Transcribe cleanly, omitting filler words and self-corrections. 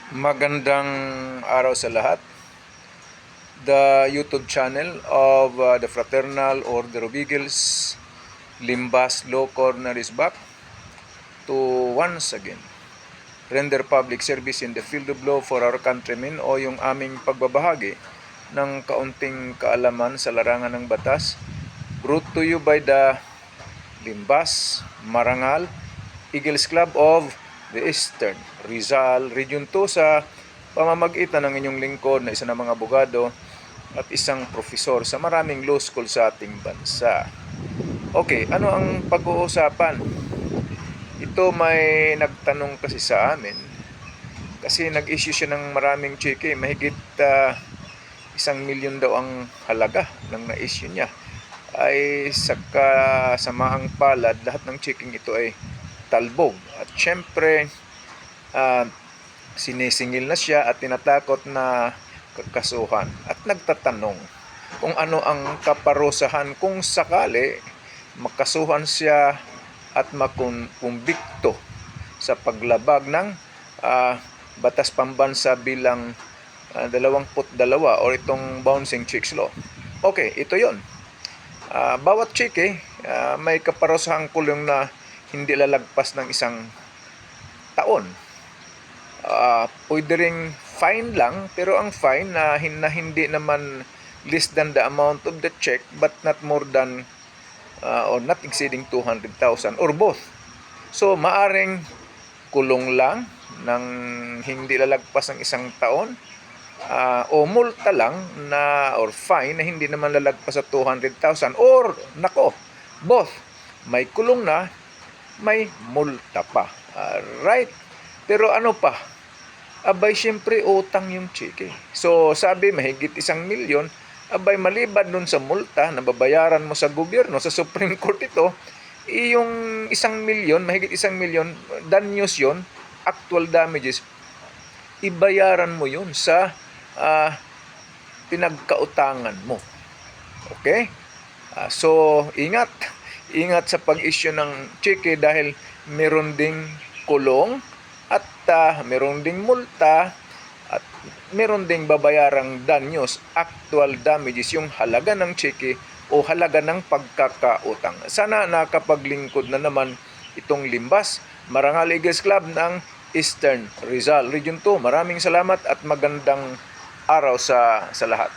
Magandang araw sa lahat. The YouTube channel of the Fraternal Order of Eagles, Limbas Law Corner is back to once again render public service in the field of law for our countrymen, o yung aming pagbabahagi ng kaunting kaalaman sa larangan ng batas, brought to you by the Limbas Marangal Eagles Club of the Eastern Rizal Region 2 sa pamamagitan ng inyong lingkod na isa ng mga abogado at isang profesor sa maraming law school sa ating bansa. Okay, ano ang pag-uusapan? Ito may nagtanong kasi sa amin kasi nag-issue siya ng maraming cheque, mahigit 1,000,000 daw ang halaga ng na-issue niya. Ay sa kasamaang palad, lahat ng checking ito ay talbog. At syempre, sinisingil na siya at tinatakot na kakasuhan. At nagtatanong kung ano ang kaparusahan kung sakali makasuhan siya at makumbikto sa paglabag ng batas pambansa bilang 22 o itong bouncing chicks law. Okay, ito yon. Bawat chike may kaparusahang kulong na hindi lalagpas ng 1 taon. Pwede ring fine lang, pero ang fine na hindi naman less than the amount of the check but not more than or not exceeding 200,000 or both. So maaring kulong lang ng hindi lalagpas ng 1 taon, o multa lang na or fine na hindi naman lalagpas sa 200,000, or nako, both, may kulong na, may multa pa. Right? Pero ano pa? Abay, syempre utang yung cheque. So sabi mahigit 1,000,000, abay maliban dun sa multa na babayaran mo sa gobyerno, sa Supreme Court ito, yung 1,000,000, mahigit 1,000,000, danyos yun, actual damages, ibayaran mo yun sa pinagkautangan mo. Okay? So ingat sa pag-issue ng cheque dahil meron ding kulong at meron ding multa at meron ding babayarang danyos, actual damages, yung halaga ng cheque o halaga ng pagkakautang. Sana nakapaglingkod na naman itong Limbas Marangal Eagles Club ng Eastern Rizal Region 2. Maraming salamat at magandang araw sa lahat.